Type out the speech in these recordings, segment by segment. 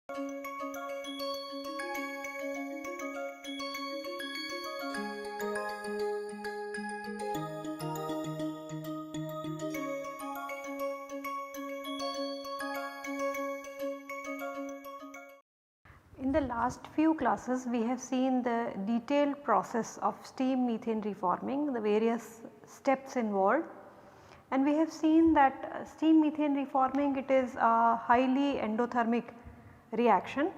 In the last few classes we have seen the detailed process of steam methane reforming, the various steps involved, and we have seen that steam methane reforming, it is a highly endothermic reaction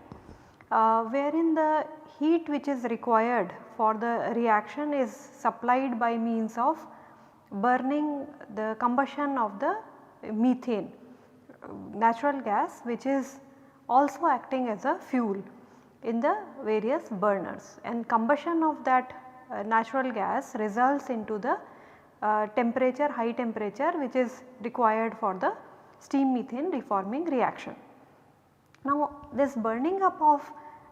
wherein the heat which is required for the reaction is supplied by means of burning the combustion of the methane, natural gas, which is also acting as a fuel in the various burners, and combustion of that natural gas results into the temperature, high temperature, which is required for the steam methane reforming reaction. Now this burning up of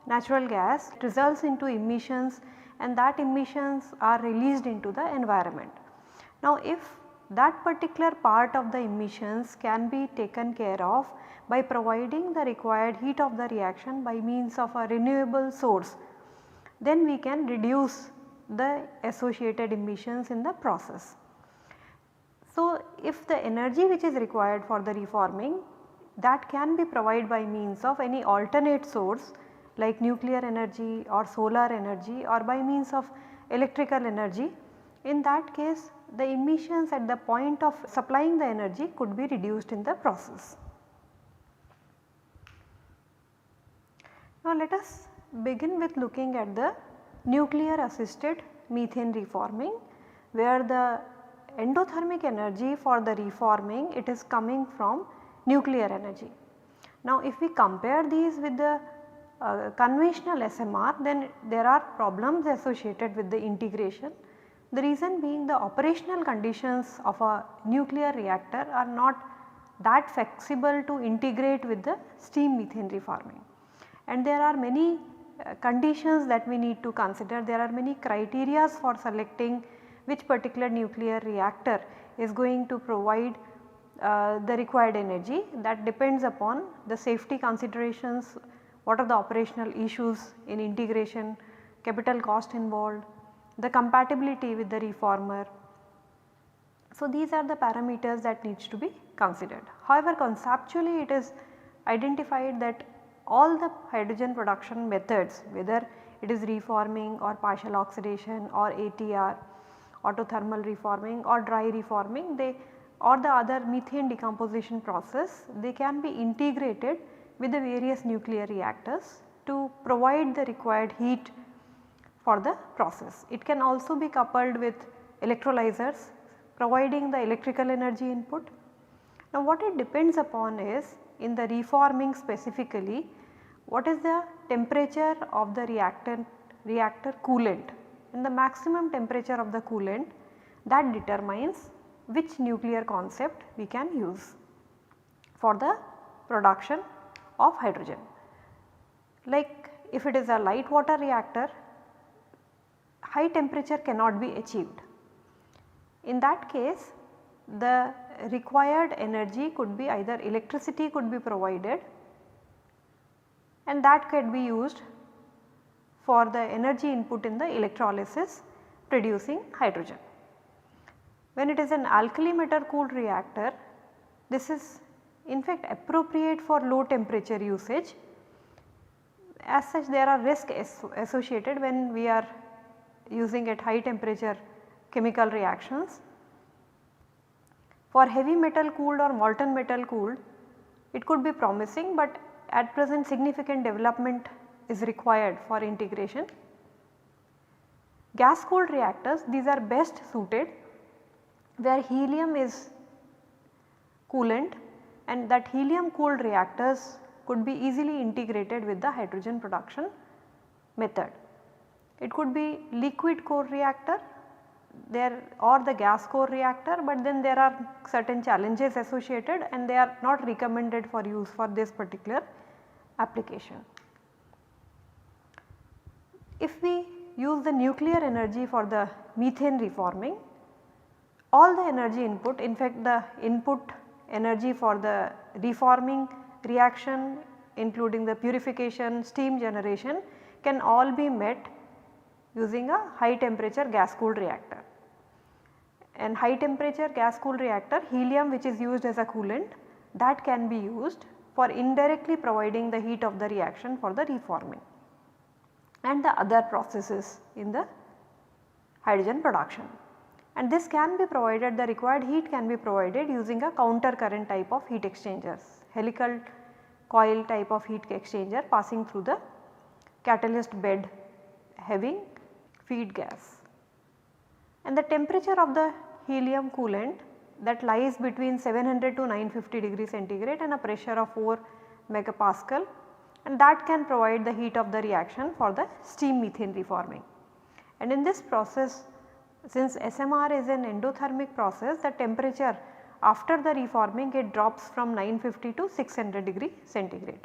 natural gas results into emissions, and that emissions are released into the environment. Now if that particular part of the emissions can be taken care of by providing the required heat of the reaction by means of a renewable source, then we can reduce the associated emissions in the process. So if the energy which is required for the reforming, that can be provided by means of any alternate source like nuclear energy or solar energy or by means of electrical energy, in that case the emissions at the point of supplying the energy could be reduced in the process. Now let us begin with looking at the nuclear assisted methane reforming, where the endothermic energy for the reforming, it is coming from nuclear energy. Now if we compare these with the conventional SMR, then there are problems associated with the integration. The reason being the operational conditions of a nuclear reactor are not that flexible to integrate with the steam methane reforming, and there are many conditions that we need to consider. There are many criteria for selecting which particular nuclear reactor is going to provide the required energy. That depends upon the safety considerations, what are the operational issues in integration, capital cost involved, the compatibility with the reformer. So these are the parameters that needs to be considered. However, conceptually it is identified that all the hydrogen production methods, whether it is reforming or partial oxidation or ATR, autothermal reforming or dry reforming, they or the other methane decomposition process, they can be integrated with the various nuclear reactors to provide the required heat for the process. It can also be coupled with electrolyzers providing the electrical energy input. Now what it depends upon is, in the reforming specifically, what is the temperature of the reactor coolant, and the maximum temperature of the coolant, that determines which nuclear concept we can use for the production of hydrogen. Like if it is a light water reactor, high temperature cannot be achieved. In that case, the required energy could be either electricity could be provided, and that can be used for the energy input in the electrolysis producing hydrogen. When it is an alkali metal cooled reactor, this is in fact appropriate for low temperature usage. As such, there are risks associated when we are using at high temperature chemical reactions. For heavy metal cooled or molten metal cooled, it could be promising, but at present significant development is required for integration. Gas cooled reactors, these are best suited where helium is coolant, and that helium cooled reactors could be easily integrated with the hydrogen production method. It could be liquid core reactor there or the gas core reactor, but then there are certain challenges associated and they are not recommended for use for this particular application. If we use the nuclear energy for the methane reforming, all the energy input, in fact the input energy for the reforming reaction including the purification, steam generation, can all be met using a high temperature gas cooled reactor. And high temperature gas cooled reactor, helium which is used as a coolant, that can be used for indirectly providing the heat of the reaction for the reforming and the other processes in the hydrogen production. And this can be provided, the required heat can be provided using a counter current type of heat exchangers, helical coil type of heat exchanger passing through the catalyst bed having feed gas. And the temperature of the helium coolant that lies between 700 to 950 degree centigrade and a pressure of 4 megapascal, and that can provide the heat of the reaction for the steam methane reforming. And in this process, since SMR is an endothermic process, the temperature after the reforming it drops from 950 to 600 degree centigrade.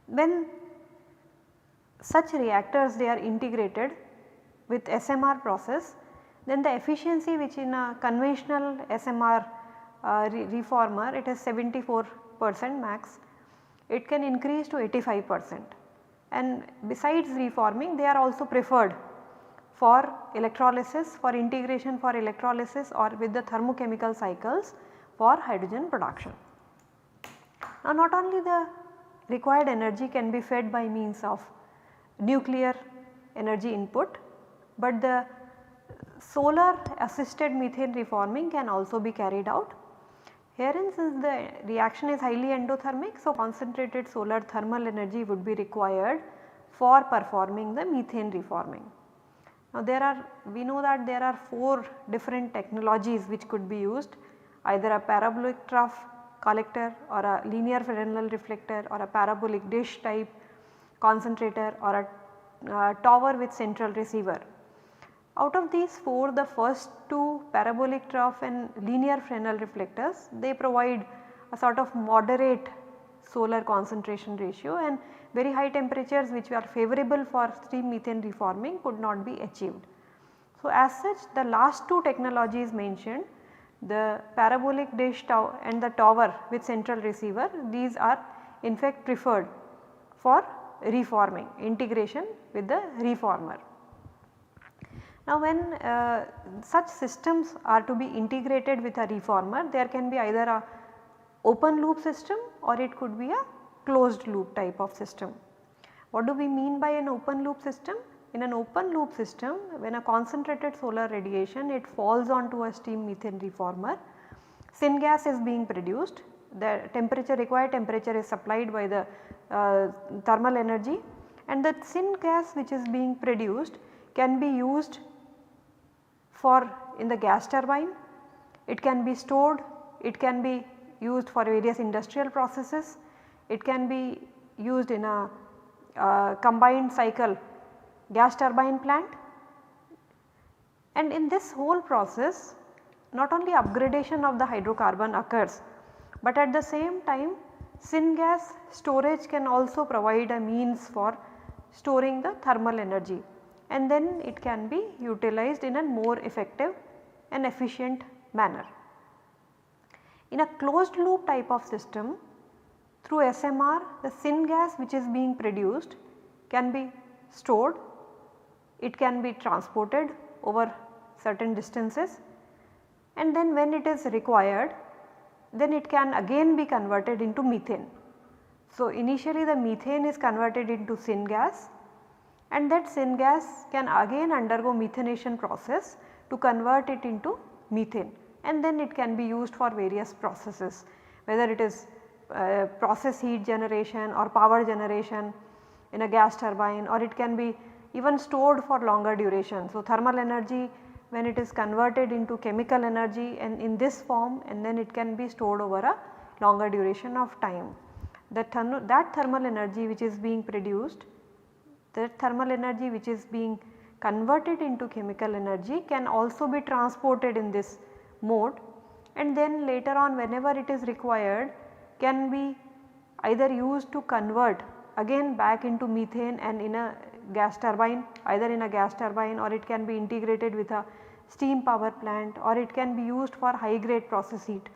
When such reactors they are integrated with SMR process, then the efficiency which in a conventional SMR reformer it is 74% max, it can increase to 85%. And besides reforming, they are also preferred for electrolysis, for integration for electrolysis or with the thermochemical cycles for hydrogen production. Now not only the required energy can be fed by means of nuclear energy input, but the solar assisted methane reforming can also be carried out. Herein, since the reaction is highly endothermic, so concentrated solar thermal energy would be required for performing the methane reforming. Now we know that there are 4 different technologies which could be used, either a parabolic trough collector or a linear Fresnel reflector or a parabolic dish type concentrator or a tower with central receiver. Out of these 4, the first 2 parabolic trough and linear Fresnel reflectors, they provide a sort of moderate solar concentration ratio, and very high temperatures which are favorable for steam methane reforming could not be achieved. So as such, the last 2 technologies mentioned, the parabolic dish and the tower with central receiver, these are in fact preferred for reforming, integration with the reformer. Now when such systems are to be integrated with a reformer, there can be either a open loop system or it could be a closed loop type of system. What do we mean by an open loop system? In an open loop system, when a concentrated solar radiation it falls onto a steam methane reformer, syngas is being produced, the required temperature is supplied by the thermal energy, and the syngas which is being produced can be used for in the gas turbine, it can be stored, it can be used for various industrial processes, it can be used in a combined cycle gas turbine plant. And in this whole process, not only upgradation of the hydrocarbon occurs, but at the same time syngas storage can also provide a means for storing the thermal energy, and then it can be utilized in a more effective and efficient manner. In a closed loop type of system, through SMR the syngas which is being produced can be stored, it can be transported over certain distances, and then when it is required, then it can again be converted into methane. So initially the methane is converted into syngas, and that syngas can again undergo methanation process to convert it into methane, and then it can be used for various processes, whether it is process heat generation or power generation in a gas turbine, or it can be even stored for longer duration. So thermal energy when it is converted into chemical energy and in this form, and then it can be stored over a longer duration of time. That thermal energy which is being produced, that thermal energy which is being converted into chemical energy can also be transported in this mode, and then later on whenever it is required can be either used to convert again back into methane and in a gas turbine, either in a gas turbine, or it can be integrated with a steam power plant, or it can be used for high grade process heat.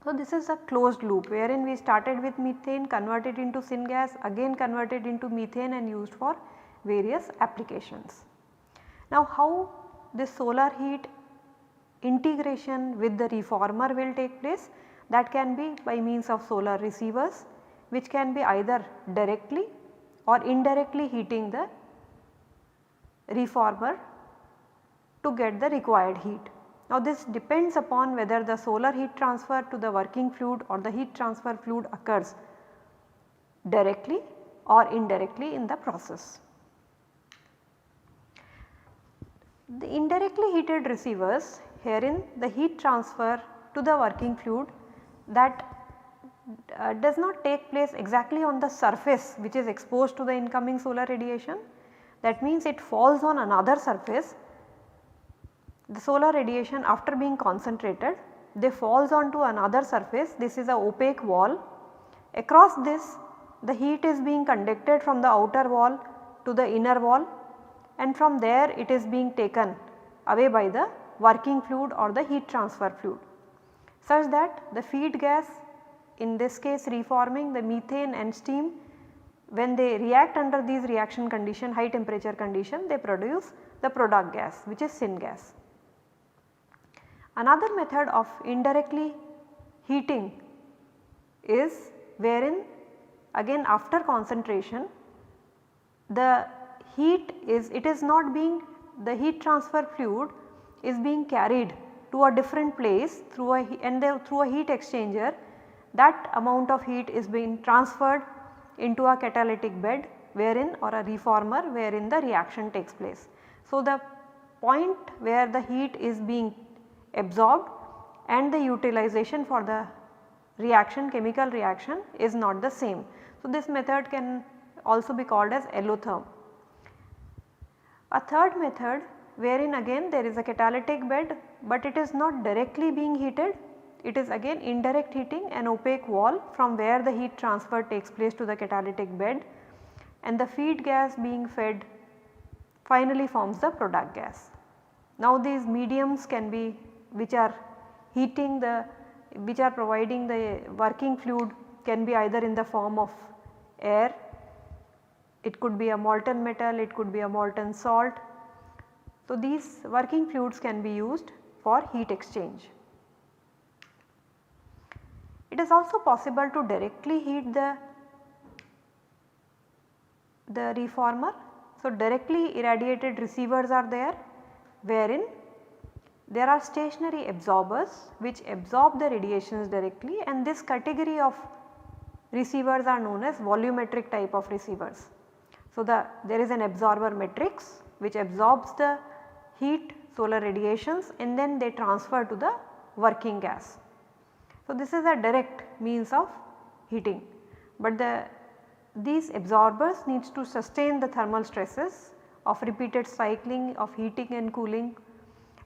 So, this is a closed loop wherein we started with methane, converted into syngas, again converted into methane and used for various applications. Now, how this solar heat integration with the reformer will take place? That can be by means of solar receivers, which can be either directly or indirectly heating the reformer to get the required heat. Now, this depends upon whether the solar heat transfer to the working fluid or the heat transfer fluid occurs directly or indirectly in the process. The indirectly heated receivers, herein the heat transfer to the working fluid that does not take place exactly on the surface which is exposed to the incoming solar radiation. That means it falls on another surface. The solar radiation, after being concentrated, they falls onto another surface. This is a opaque wall. Across this, the heat is being conducted from the outer wall to the inner wall, and from there it is being taken away by the working fluid or the heat transfer fluid, such that the feed gas, in this case reforming the methane and steam, when they react under these reaction condition, high temperature condition, they produce the product gas, which is syngas. Another method of indirectly heating is wherein again after concentration the heat is, it is not being, the heat transfer fluid is being carried to a different place through a heat exchanger. That amount of heat is being transferred into a catalytic bed wherein, or a reformer wherein the reaction takes place. So, the point where the heat is being absorbed and the utilization for the reaction, chemical reaction, is not the same. So, this method can also be called as allotherm. A third method wherein again there is a catalytic bed, but it is not directly being heated, it is again indirect heating, an opaque wall from where the heat transfer takes place to the catalytic bed, and the feed gas being fed finally forms the product gas. Now, these mediums can be, which are heating the, which are providing the working fluid, can be either in the form of air, it could be a molten metal, it could be a molten salt. So, these working fluids can be used for heat exchange. It is also possible to directly heat the reformer. So, directly irradiated receivers are there, wherein there are stationary absorbers which absorb the radiations directly, and this category of receivers are known as volumetric type of receivers. So, there is an absorber matrix which absorbs the heat, solar radiations, and then they transfer to the working gas. So, this is a direct means of heating, but these absorbers needs to sustain the thermal stresses of repeated cycling of heating and cooling,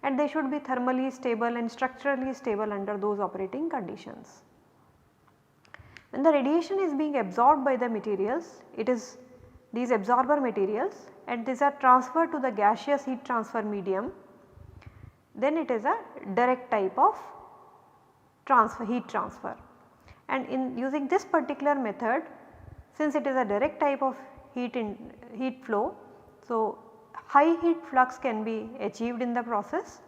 and they should be thermally stable and structurally stable under those operating conditions. When the radiation is being absorbed by the materials, it is these absorber materials, and these are transferred to the gaseous heat transfer medium, then it is a direct type of heat transfer. And in using this particular method, since it is a direct type of heat flow, so high heat flux can be achieved in the process,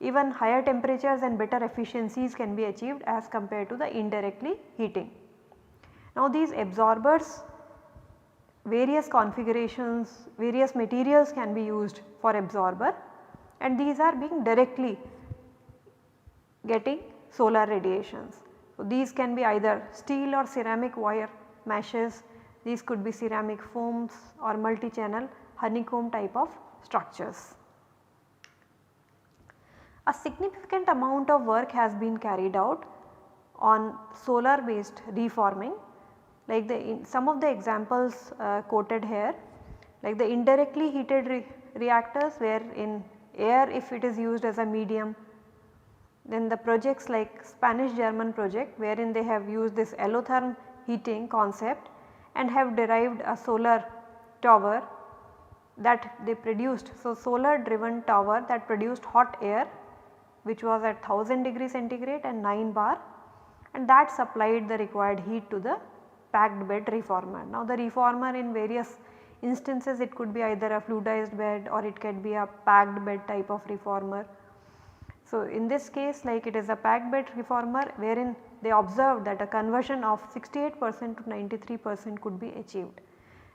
even higher temperatures and better efficiencies can be achieved as compared to the indirectly heating. Now, these absorbers, various configurations, various materials can be used for absorber, and these are being directly getting solar radiations. So, these can be either steel or ceramic wire meshes, these could be ceramic foams or multi-channel honeycomb type of structures. A significant amount of work has been carried out on solar based reforming, like some of the examples quoted here, like the indirectly heated reactors where in air, if it is used as a medium, then the projects like Spanish German project wherein they have used this allotherm heating concept and have derived a solar tower that they produced. So, solar driven tower that produced hot air which was at 1000 degree centigrade and 9 bar, and that supplied the required heat to the packed bed reformer. Now the reformer in various instances, it could be either a fluidized bed or it can be a packed bed type of reformer. So in this case, like it is a packed bed reformer wherein they observed that a conversion of 68% to 93% could be achieved.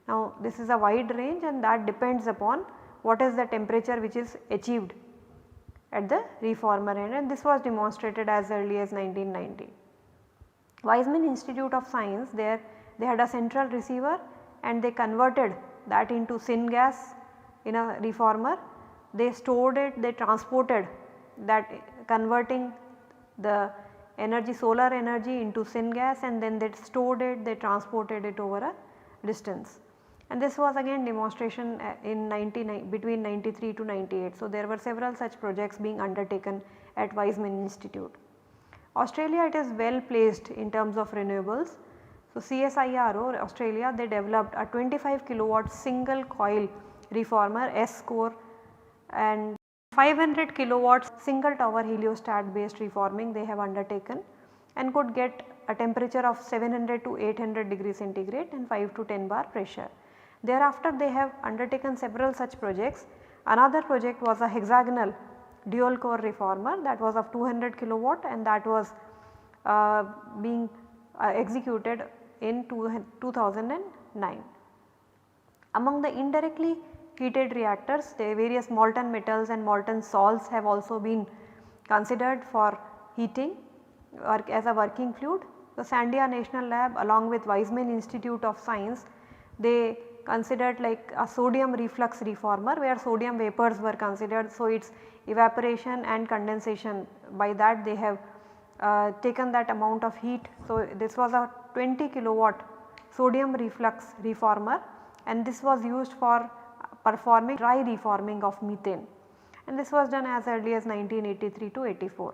Now this is a wide range and that depends upon what is the temperature which is achieved at the reformer end, and this was demonstrated as early as 1990. Weizmann Institute of Science, there they had a central receiver and they converted that into syngas in a reformer. They stored it, they transported that, converting the energy, solar energy into syngas, and then they stored it, they transported it over a distance. And this was again demonstration in between 93 to 98. So there were several such projects being undertaken at Weizmann Institute. Australia, it is well placed in terms of renewables. So CSIRO Australia, they developed a 25 kilowatt single coil reformer S core and 500 kilowatts single tower heliostat based reforming they have undertaken and could get a temperature of 700 to 800 degrees centigrade and 5 to 10 bar pressure. Thereafter they have undertaken several such projects. Another project was a hexagonal dual core reformer that was of 200 kilowatt and that was being executed in 2009. Among the indirectly heated reactors, the various molten metals and molten salts have also been considered for heating or as a working fluid. The Sandia National Lab along with Weizmann Institute of Science, they considered like a sodium reflux reformer where sodium vapors were considered. So its evaporation and condensation, by that they have taken that amount of heat. So this was a 20 kilowatt sodium reflux reformer and this was used for performing dry reforming of methane, and this was done as early as 1983 to 84.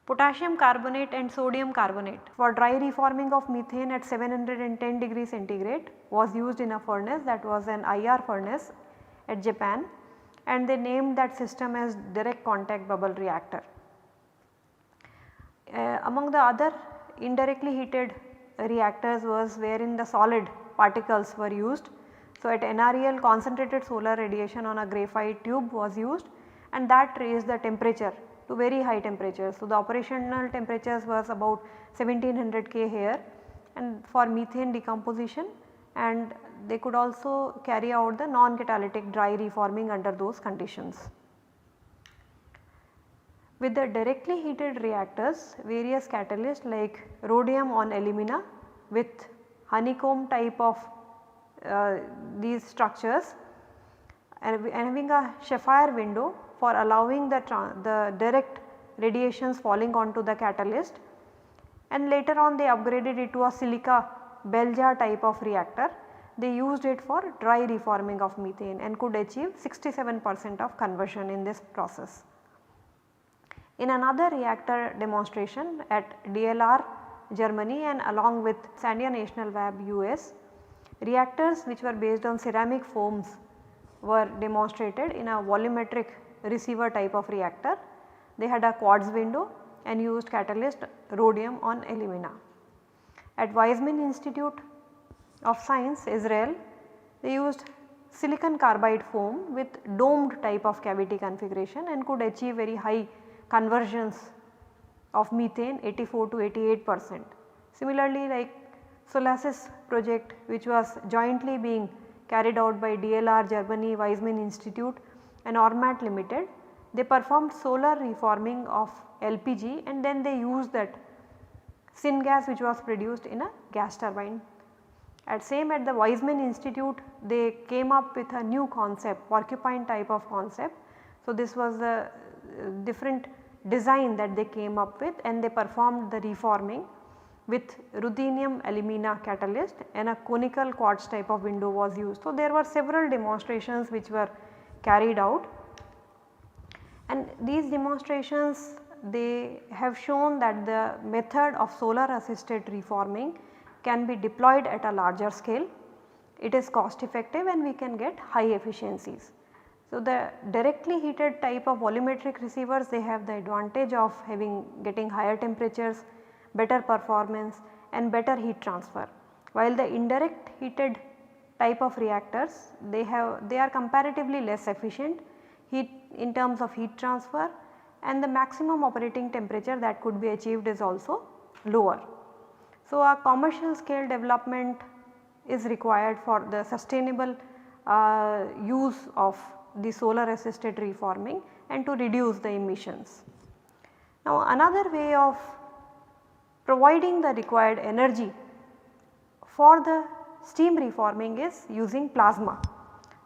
Potassium carbonate and sodium carbonate for dry reforming of methane at 710 degrees centigrade was used in a furnace, that was an IR furnace at Japan, and they named that system as direct contact bubble reactor. Among the other indirectly heated reactors was wherein the solid particles were used. So at NREL, concentrated solar radiation on a graphite tube was used and that raised the temperature to very high temperatures. So the operational temperatures was about 1700 K here and for methane decomposition, and they could also carry out the non-catalytic dry reforming under those conditions. With the directly heated reactors, various catalysts like rhodium on alumina with honeycomb type of these structures and having a sapphire window for allowing the direct radiations falling onto the catalyst, and later on they upgraded it to a silica bell jar type of reactor. They used it for dry reforming of methane and could achieve 67% of conversion in this process. In another reactor demonstration at DLR Germany and along with Sandia National Lab US, reactors which were based on ceramic foams were demonstrated in a volumetric receiver type of reactor. They had a quartz window and used catalyst rhodium on alumina. At Weizmann Institute of Science, Israel, they used silicon carbide foam with domed type of cavity configuration and could achieve very high conversions of methane, 84 to 88%. Similarly, like Solasis project which was jointly being carried out by DLR Germany, Weizmann Institute and Ormat Limited, they performed solar reforming of LPG and then they used that syngas which was produced in a gas turbine. At the Weizmann Institute, they came up with a new concept, porcupine type of concept. So this was the different design that they came up with and they performed the reforming with ruthenium alumina catalyst and a conical quartz type of window was used. So there were several demonstrations which were carried out, and these demonstrations they have shown that the method of solar assisted reforming can be deployed at a larger scale. It is cost effective and we can get high efficiencies. So the directly heated type of volumetric receivers, they have the advantage of getting higher temperatures, better performance and better heat transfer. While the indirect heated type of reactors, they are comparatively less efficient in terms of heat transfer, and the maximum operating temperature that could be achieved is also lower. So, a commercial scale development is required for the sustainable use of the solar assisted reforming and to reduce the emissions. Now, another way of providing the required energy for the steam reforming is using plasma.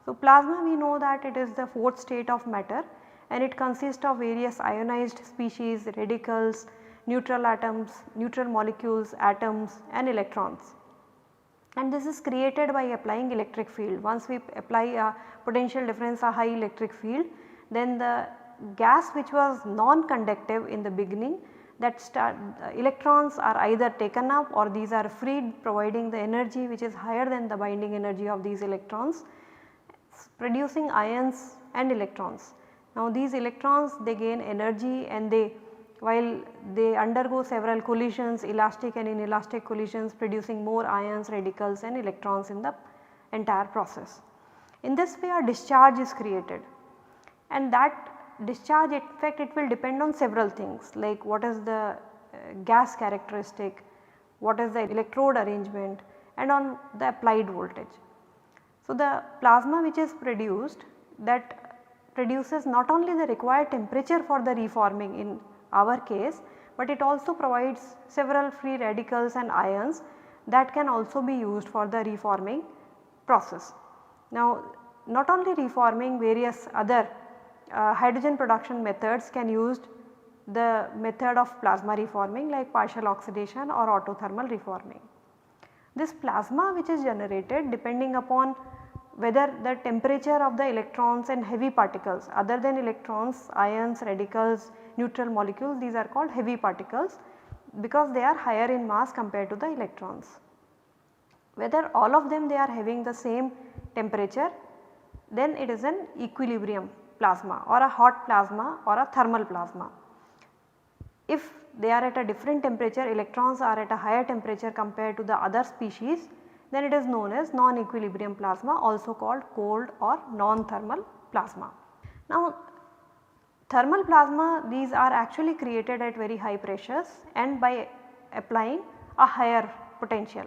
So, plasma we know that it is the fourth state of matter and it consists of various ionized species, radicals, neutral atoms, neutral molecules, atoms and electrons. And this is created by applying electric field. Once we apply a potential difference, a high electric field, then the gas which was non-conductive in the beginning, that electrons are either taken up or these are freed, providing the energy which is higher than the binding energy of these electrons, producing ions and electrons. Now, these electrons they gain energy and while they undergo several collisions, elastic and inelastic collisions, producing more ions, radicals and electrons in the entire process. In this way a discharge is created, and that discharge in fact it will depend on several things like what is the gas characteristic, what is the electrode arrangement and on the applied voltage. So, the plasma which is produced, that produces not only the required temperature for the reforming in our case, but it also provides several free radicals and ions that can also be used for the reforming process. Now, not only reforming, various other hydrogen production methods can use the method of plasma reforming like partial oxidation or autothermal reforming. This plasma which is generated depending upon whether the temperature of the electrons and heavy particles other than electrons, ions, radicals, neutral molecules, these are called heavy particles because they are higher in mass compared to the electrons. Whether all of them they are having the same temperature, then it is an equilibrium plasma or a hot plasma or a thermal plasma. If they are at a different temperature, electrons are at a higher temperature compared to the other species, then it is known as non-equilibrium plasma, also called cold or non-thermal plasma. Now, thermal plasma, these are actually created at very high pressures and by applying a higher potential,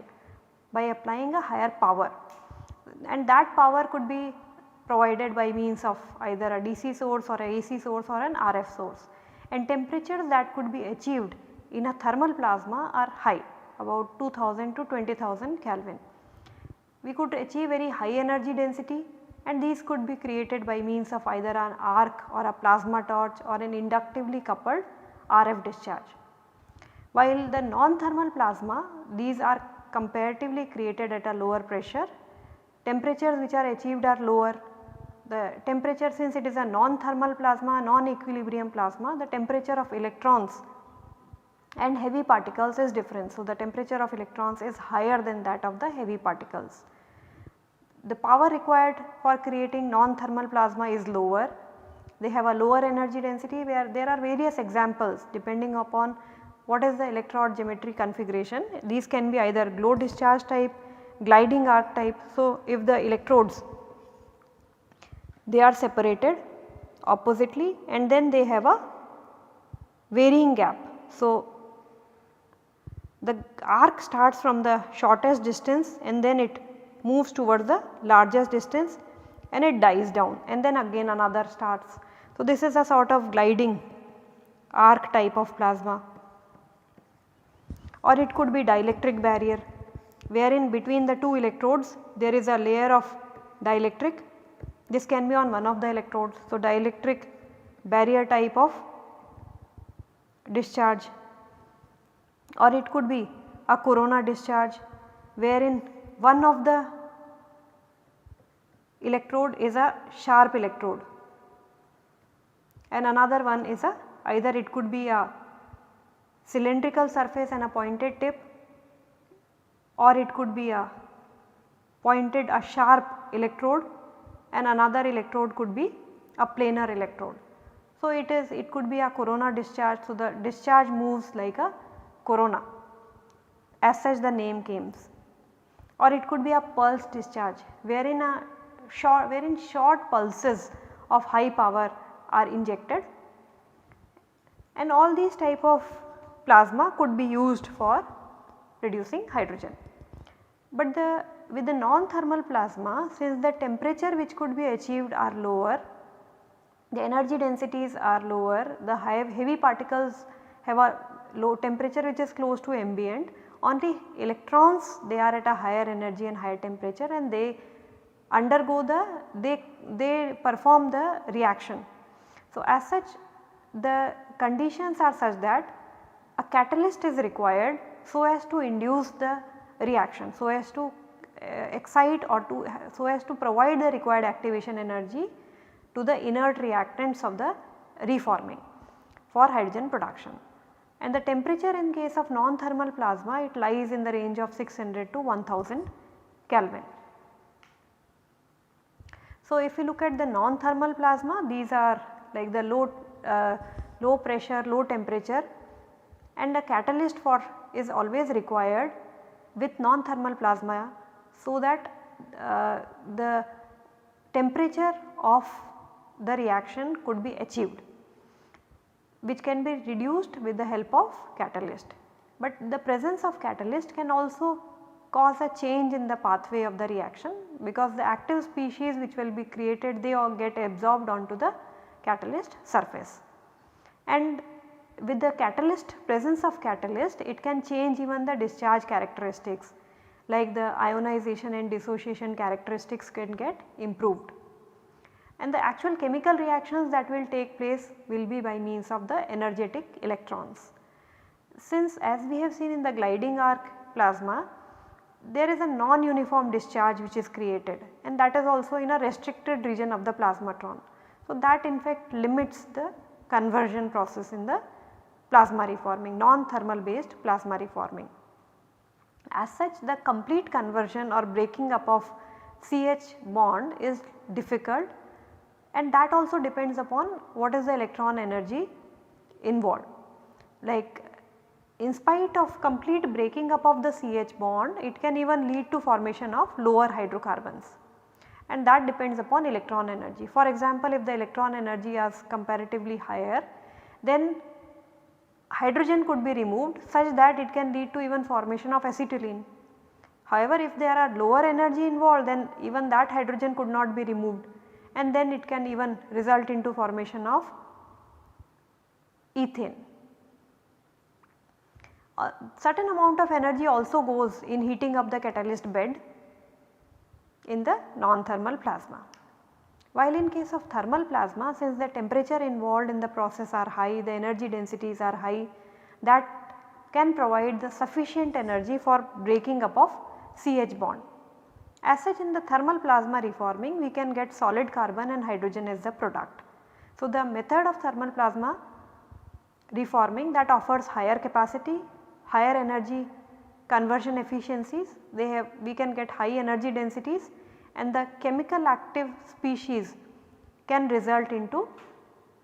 by applying a higher power, and that power could be provided by means of either a DC source or a AC source or an RF source, and temperatures that could be achieved in a thermal plasma are high, about 2000 to 20,000 Kelvin. We could achieve very high energy density, and these could be created by means of either an arc or a plasma torch or an inductively coupled RF discharge. While the non-thermal plasma, these are comparatively created at a lower pressure, temperatures which are achieved are lower. The temperature, since it is a non-thermal plasma, non-equilibrium plasma, the temperature of electrons and heavy particles is different. So, the temperature of electrons is higher than that of the heavy particles. The power required for creating non-thermal plasma is lower. They have a lower energy density, where there are various examples depending upon what is the electrode geometry configuration. These can be either glow discharge type, gliding arc type. So, if the electrodes they are separated oppositely and then they have a varying gap. So, the arc starts from the shortest distance and then it moves towards the largest distance and it dies down and then again another starts. So, this is a sort of gliding arc type of plasma, or it could be dielectric barrier, wherein between the two electrodes there is a layer of dielectric. This can be on one of the electrodes. So, dielectric barrier type of discharge, or it could be a corona discharge, wherein one of the electrode is a sharp electrode and another one is a, either it could be a cylindrical surface and a pointed tip, or it could be a sharp electrode and another electrode could be a planar electrode. So, it could be a corona discharge. So, the discharge moves like a corona. as such the name comes, or it could be a pulse discharge wherein short pulses of high power are injected, and all these type of plasma could be used for reducing hydrogen. But with the non-thermal plasma, since the temperature which could be achieved are lower, the energy densities are lower, the heavy particles have a low temperature which is close to ambient, only electrons they are at a higher energy and higher temperature, and they undergo they perform the reaction. So, as such the conditions are such that a catalyst is required so as to induce the reaction, so as to excite or so as to provide the required activation energy to the inert reactants of the reforming for hydrogen production. And the temperature in case of non-thermal plasma, it lies in the range of 600 to 1000 Kelvin. So, if you look at the non-thermal plasma, these are like the low pressure, low temperature, and a catalyst is always required with non-thermal plasma, so that the temperature of the reaction could be achieved, which can be reduced with the help of catalyst. But the presence of catalyst can also cause a change in the pathway of the reaction, because the active species which will be created, they all get absorbed onto the catalyst surface. And with the presence of catalyst, it can change even the discharge characteristics, like the ionization and dissociation characteristics can get improved. And the actual chemical reactions that will take place will be by means of the energetic electrons. Since, as we have seen in the gliding arc plasma, there is a non-uniform discharge which is created, and that is also in a restricted region of the plasmatron. So, that in fact limits the conversion process in the plasma reforming, non-thermal based plasma reforming. As such, the complete conversion or breaking up of CH bond is difficult, and that also depends upon what is the electron energy involved. Like, in spite of complete breaking up of the CH bond, it can even lead to formation of lower hydrocarbons, and that depends upon electron energy. For example, if the electron energy is comparatively higher, then hydrogen could be removed such that it can lead to even formation of acetylene. However, if there are lower energy involved, then even that hydrogen could not be removed, and then it can even result into formation of ethane. Certain amount of energy also goes in heating up the catalyst bed in the non-thermal plasma. While in case of thermal plasma, since the temperature involved in the process are high, the energy densities are high, that can provide the sufficient energy for breaking up of CH bond. As such, in the thermal plasma reforming, we can get solid carbon and hydrogen as the product. So, the method of thermal plasma reforming that offers higher capacity, higher energy conversion efficiencies, we can get high energy densities, and the chemical active species can result into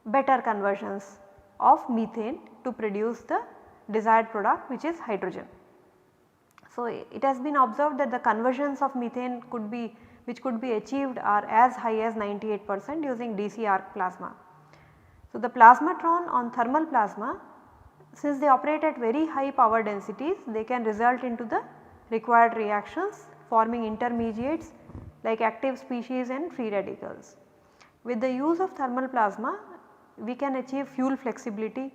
better conversions of methane to produce the desired product, which is hydrogen. So, it has been observed that the conversions of methane which could be achieved are as high as 98% using DC arc plasma. So, the plasmatron on thermal plasma, since they operate at very high power densities, they can result into the required reactions forming intermediates like active species and free radicals. With the use of thermal plasma, we can achieve fuel flexibility.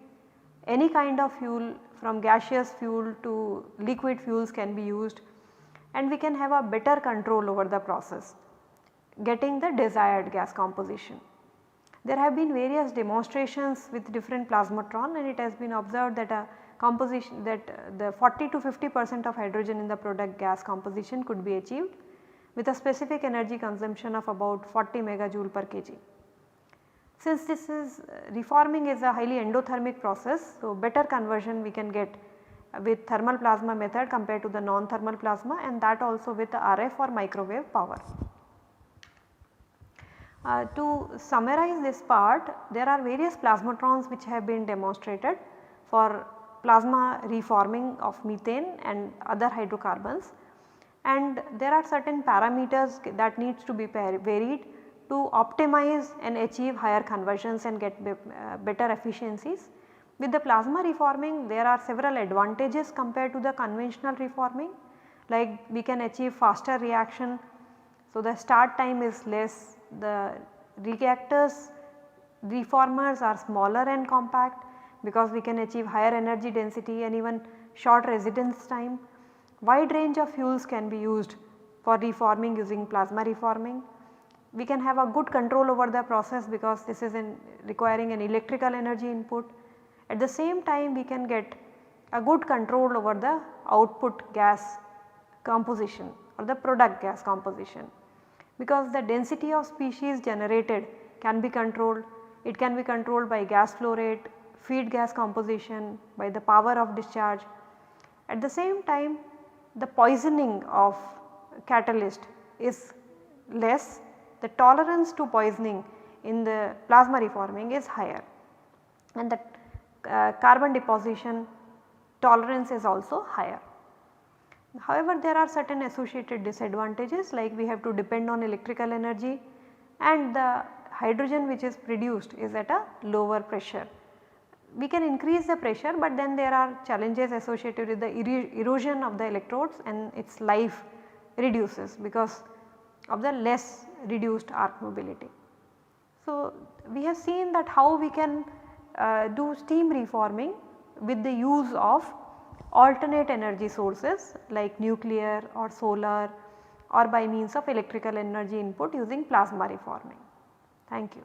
Any kind of fuel, from gaseous fuel to liquid fuels, can be used, and we can have a better control over the process, getting the desired gas composition. There have been various demonstrations with different plasmatron, and it has been observed that the 40 to 50% of hydrogen in the product gas composition could be achieved with a specific energy consumption of about 40 megajoule per kg. Since this is reforming is a highly endothermic process, so better conversion we can get with thermal plasma method compared to the non-thermal plasma, and that also with the RF or microwave power. To summarize this part, there are various plasmatrons which have been demonstrated for plasma reforming of methane and other hydrocarbons, and there are certain parameters that needs to be varied to optimize and achieve higher conversions and get better efficiencies. With the plasma reforming there are several advantages compared to the conventional reforming, like we can achieve faster reaction. So, the start time is less, the reactors reformers are smaller and compact because we can achieve higher energy density and even short residence time. Wide range of fuels can be used for reforming using plasma reforming. We can have a good control over the process because this is requiring an electrical energy input. At the same time we can get a good control over the output gas composition or the product gas composition, because the density of species generated can be controlled. It can be controlled by gas flow rate, feed gas composition, by the power of discharge. At the same time the poisoning of catalyst is less, the tolerance to poisoning in the plasma reforming is higher, and the carbon deposition tolerance is also higher. However, there are certain associated disadvantages, like we have to depend on electrical energy and the hydrogen which is produced is at a lower pressure. We can increase the pressure, but then there are challenges associated with the erosion of the electrodes and its life reduces because of the less reduced arc mobility. So, we have seen that how we can do steam reforming with the use of alternate energy sources like nuclear or solar or by means of electrical energy input using plasma reforming. Thank you.